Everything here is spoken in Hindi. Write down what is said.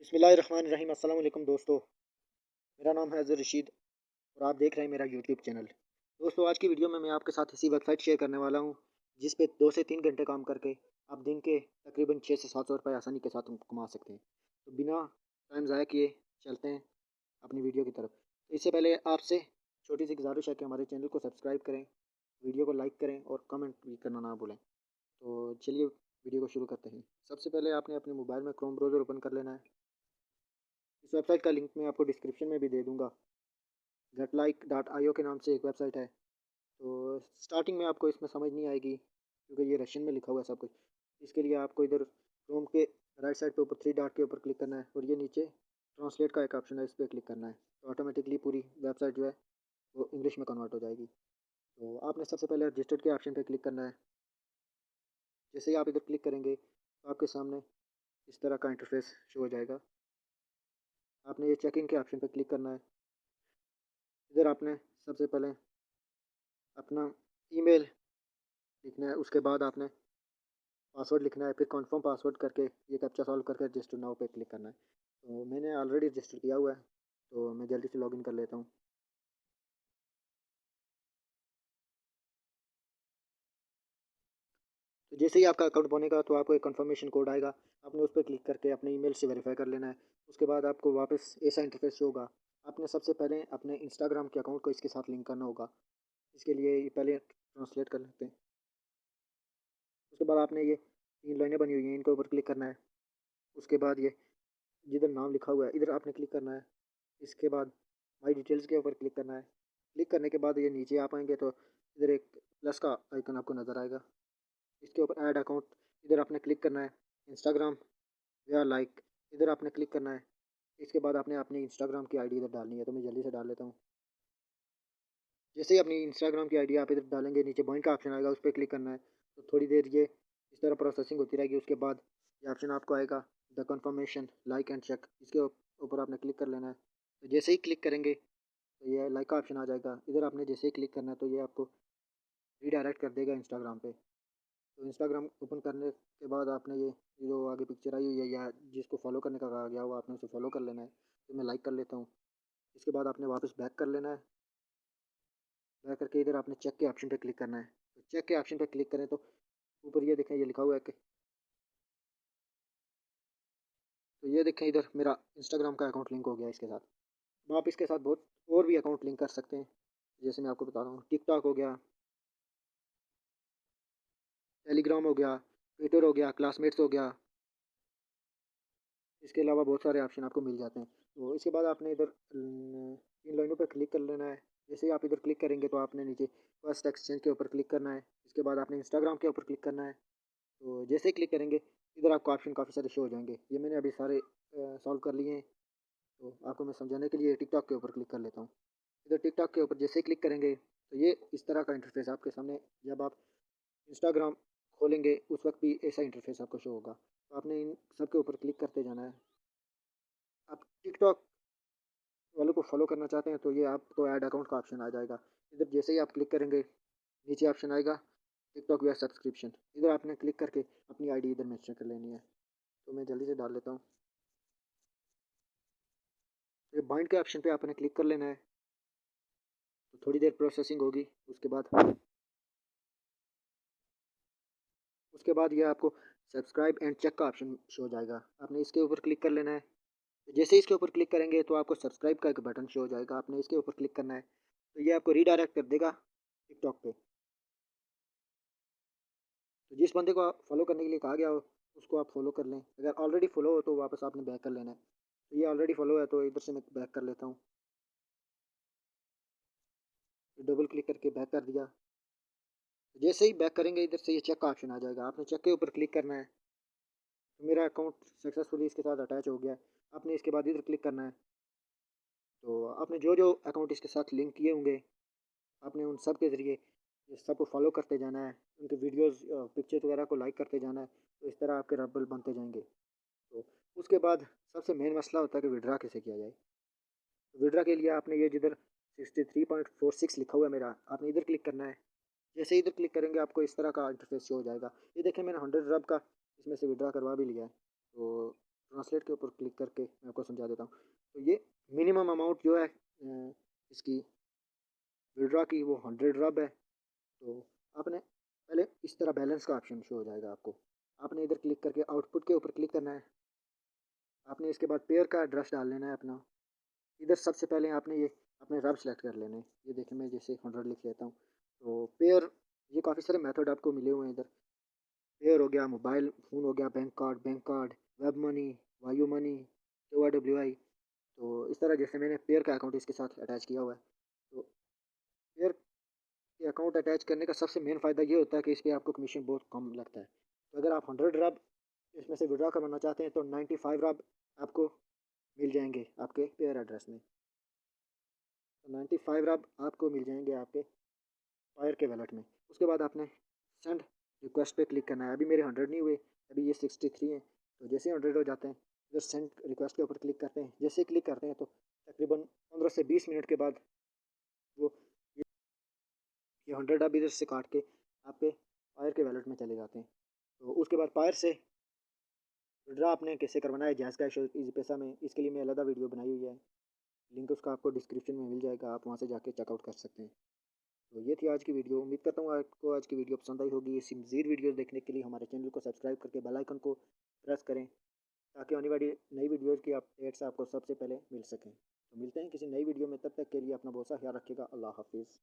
बिस्मिल्लाहिर्रहमानिर्रहीम। अस्सलाम वालेकुम दोस्तों, मेरा नाम है अज़र रशीद और आप देख रहे हैं मेरा यूट्यूब चैनल। दोस्तों, आज की वीडियो में मैं आपके साथ ऐसी वेबसाइट शेयर करने वाला हूं जिस पे 2 से 3 घंटे काम करके आप दिन के तकरीबन 6 से 700 रुपये आसानी के साथ कमा सकते हैं। तो बिना टाइम ज़ाया किए चलते हैं अपनी वीडियो की तरफ। तो इससे पहले आपसे छोटी सी गुजारिश है कि हमारे चैनल को सब्सक्राइब करें, वीडियो को लाइक करें और कमेंट भी करना ना भूलें। तो चलिए वीडियो को शुरू करते हैं। सबसे पहले आपने अपने मोबाइल में क्रोम ब्राउज़र ओपन कर लेना है। इस वेबसाइट का लिंक मैं आपको डिस्क्रिप्शन में भी दे दूंगा। getlike.io के नाम से एक वेबसाइट है। तो स्टार्टिंग में आपको इसमें समझ नहीं आएगी क्योंकि ये रशियन में लिखा हुआ है सब कुछ। इसके लिए आपको इधर क्रोम के राइट साइड पे ऊपर 3 डॉट के ऊपर क्लिक करना है और ये नीचे ट्रांसलेट का एक ऑप्शन है, इस पर क्लिक करना है। तो ऑटोमेटिकली पूरी वेबसाइट जो है वो इंग्लिश में कन्वर्ट हो जाएगी। तो आपने सबसे पहले रजिस्टर्ड के ऑप्शन पर क्लिक करना है। जैसे ही आप इधर क्लिक करेंगे तो आपके सामने इस तरह का इंटरफेस शो हो जाएगा। आपने ये चेक इन के ऑप्शन पर क्लिक करना है। इधर आपने सबसे पहले अपना ईमेल लिखना है, उसके बाद आपने पासवर्ड लिखना है, फिर कंफर्म पासवर्ड करके ये कैप्चा सॉल्व करके रजिस्टर नाउ पे क्लिक करना है। तो मैंने ऑलरेडी रजिस्टर किया हुआ है तो मैं जल्दी से लॉगिन कर लेता हूँ। तो जैसे ही आपका अकाउंट बनेगा तो आपको एक कंफर्मेशन कोड आएगा, आपने उस पर क्लिक करके अपने ईमेल से वेरीफाई कर लेना है। उसके बाद आपको वापस ऐसा इंटरफेस होगा। आपने सबसे पहले अपने इंस्टाग्राम के अकाउंट को इसके साथ लिंक करना होगा। इसके लिए ये पहले ट्रांसलेट कर लेते हैं। उसके बाद आपने ये 3 लाइनें बनी हुई हैं, इनके ऊपर क्लिक करना है। उसके बाद ये जिधर नाम लिखा हुआ है इधर आपने क्लिक करना है। इसके बाद माई डिटेल्स के ऊपर क्लिक करना है। क्लिक करने के बाद ये नीचे आप आएंगे तो इधर एक प्लस का आइकन आपको नज़र आएगा। इसके ऊपर ऐड अकाउंट, इधर आपने क्लिक करना है। इंस्टाग्राम या लाइक, इधर आपने क्लिक करना है। इसके बाद आपने अपनी इंस्टाग्राम की आईडी इधर डालनी है, तो मैं जल्दी से डाल लेता हूँ। जैसे ही अपनी इंस्टाग्राम की आईडी आप इधर डालेंगे नीचे ज्वाइन का ऑप्शन आएगा, उस पर क्लिक करना है। तो थोड़ी देर ये इस तरह प्रोसेसिंग होती रहेगी। उसके बाद ये ऑप्शन आपको आएगा the confirmation like and check, इसके ऊपर आपने क्लिक कर लेना है। तो जैसे ही क्लिक करेंगे तो ये लाइक का ऑप्शन आ जाएगा। इधर आपने जैसे ही क्लिक करना है तो ये आपको रीडायरेक्ट कर देगा इंस्टाग्राम पे। तो इंस्टाग्राम ओपन करने के बाद आपने ये जो आगे पिक्चर आई हुई है या जिसको फॉलो करने का कहा गया हुआ आपने उसे फॉलो कर लेना है। तो मैं लाइक कर लेता हूँ। इसके बाद आपने वापस बैक कर लेना है। बैक करके इधर आपने चेक के ऑप्शन पे क्लिक करना है। तो चेक के ऑप्शन पे क्लिक करें तो ऊपर ये देखें, ये लिखा हुआ है कि तो ये देखें इधर मेरा इंस्टाग्राम का अकाउंट लिंक हो गया इसके साथ। अब आप इसके साथ बहुत और भी अकाउंट लिंक कर सकते हैं। जैसे मैं आपको बता रहा हूँ, टिकटॉक हो गया, टेलीग्राम हो गया, ट्विटर हो गया, क्लासमेट्स हो गया। इसके अलावा बहुत सारे ऑप्शन आपको मिल जाते हैं। तो इसके बाद आपने इधर इन लाइनों पर क्लिक कर लेना है। जैसे ही आप इधर क्लिक करेंगे तो आपने नीचे फर्स्ट एक्सचेंज के ऊपर क्लिक करना है। इसके बाद आपने इंस्टाग्राम के ऊपर क्लिक करना है। तो जैसे ही क्लिक करेंगे इधर आपको ऑप्शन काफ़ी सारे शो हो जाएंगे। ये मैंने अभी सारे सॉल्व कर लिए हैं। तो आपको मैं समझाने के लिए टिकटॉक के ऊपर क्लिक कर लेता हूँ। इधर टिकटॉक के ऊपर जैसे ही क्लिक करेंगे तो ये इस तरह का इंटरफेस आपके सामने, जब आप इंस्टाग्राम खोलेंगे उस वक्त भी ऐसा इंटरफेस आपको शो होगा। तो आपने इन सब के ऊपर क्लिक करते जाना है। आप टिकटॉक वालों को फॉलो करना चाहते हैं तो ये आपको ऐड अकाउंट का ऑप्शन आ जाएगा। इधर जैसे ही आप क्लिक करेंगे नीचे ऑप्शन आएगा टिकटॉक वेयर सब्सक्रिप्शन, इधर आपने क्लिक करके अपनी आईडी इधर मेंशन कर लेनी है। तो मैं जल्दी से डाल लेता हूँ। ये बाइंड के ऑप्शन पे आपने क्लिक कर लेना है। तो थोड़ी देर प्रोसेसिंग होगी। उसके बाद ये आपको सब्सक्राइब एंड चेक का ऑप्शन शो हो जाएगा। आपने इसके ऊपर क्लिक कर लेना है। तो जैसे ही इसके ऊपर क्लिक करेंगे तो आपको सब्सक्राइब का एक बटन शो हो जाएगा, आपने इसके ऊपर क्लिक करना है। तो ये आपको रीडायरेक्ट कर देगा टिकटॉक पे। तो जिस बंदे को फॉलो करने के लिए कहा गया हो उसको आप फॉलो कर लें। अगर ऑलरेडी फॉलो हो तो वापस आपने बैक कर लेना है। तो ये ऑलरेडी फॉलो है तो इधर से मैं बैक कर लेता हूँ। डबल क्लिक करके बैक कर दिया। तो जैसे ही बैक करेंगे इधर से ये चेक का ऑप्शन आ जाएगा, आपने चेक के ऊपर क्लिक करना है। तो मेरा अकाउंट सक्सेसफुली इसके साथ अटैच हो गया है। आपने इसके बाद इधर क्लिक करना है। तो आपने जो जो अकाउंट इसके साथ लिंक किए होंगे आपने उन सब के ज़रिए ये सबको फॉलो करते जाना है, उनके वीडियोस पिक्चर्स वगैरह को लाइक करते जाना है। तो इस तरह आपके रबल बनते जाएंगे। तो उसके बाद सबसे मेन मसला होता है कि विड्रा कैसे किया जाए। तो विड्रा के लिए आपने ये जिधर 63.46 लिखा हुआ है मेरा, आपने इधर क्लिक करना है। जैसे ही इधर क्लिक करेंगे आपको इस तरह का इंटरफेस शो हो जाएगा। ये देखें मैंने 100 रब का इसमें से विड्रा करवा भी लिया है। तो ट्रांसलेट के ऊपर क्लिक करके मैं आपको समझा देता हूँ। तो ये मिनिमम अमाउंट जो है इसकी विड्रॉ की वो 100 रब है। तो आपने पहले इस तरह बैलेंस का ऑप्शन शो हो जाएगा आपको, आपने इधर क्लिक करके आउटपुट के ऊपर क्लिक करना है। आपने इसके बाद पेयर का एड्रेस डाल लेना है अपना। इधर सबसे पहले आपने ये अपने रब सेलेक्ट कर लेने। ये देखें मैं जैसे 100 लिख लेता हूँ। तो पेयर, ये काफ़ी सारे मेथड आपको मिले हुए हैं इधर। पेयर हो गया, मोबाइल फ़ोन हो गया, बैंक कार्ड, वेब मनी, वायु मनी, KYWI। तो इस तरह जैसे मैंने पेयर का अकाउंट इसके साथ अटैच किया हुआ है। तो पेयर के अकाउंट अटैच करने का सबसे मेन फ़ायदा ये होता है कि इस पर आपको कमीशन बहुत कम लगता है। तो अगर आप 100 रब इसमें से विड्रॉ करवाना चाहते हैं तो 95 रब आपको मिल जाएंगे आपके पेयर एड्रेस में। तो 95 रब आपको मिल जाएंगे आपके फायर के वैलेट में। उसके बाद आपने सेंड रिक्वेस्ट पे क्लिक करना है। अभी मेरे 100 नहीं हुए, अभी ये 63 हैं। तो जैसे 100 हो जाते हैं इधर सेंड रिक्वेस्ट के ऊपर क्लिक करते हैं। जैसे क्लिक करते हैं तो तकरीबन 15 से 20 मिनट के बाद वो ये 100 अब इधर से काट के आपके पायर के वैलेट में चले जाते हैं। तो उसके बाद पायर से विड्रॉ आपने कैसे करवाना है जैज़ कैश और इजी पैसा में, इसके लिए मैं अलग वीडियो बनाई हुई है। लिंक उसका आपको डिस्क्रिप्शन में मिल जाएगा, आप वहाँ से जाके चेकआउट कर सकते हैं। तो ये थी आज की वीडियो। उम्मीद करता हूँ आपको आज की वीडियो पसंद आई होगी। इसी मज़ीद वीडियोस देखने के लिए हमारे चैनल को सब्सक्राइब करके बेल आइकन को प्रेस करें ताकि आने वाली नई वीडियोस की अपडेट्स आपको सबसे पहले मिल सकें। तो मिलते हैं किसी नई वीडियो में, तब तक के लिए अपना बहुत सा ख्याल रखिएगा। अल्लाह हाफिज़।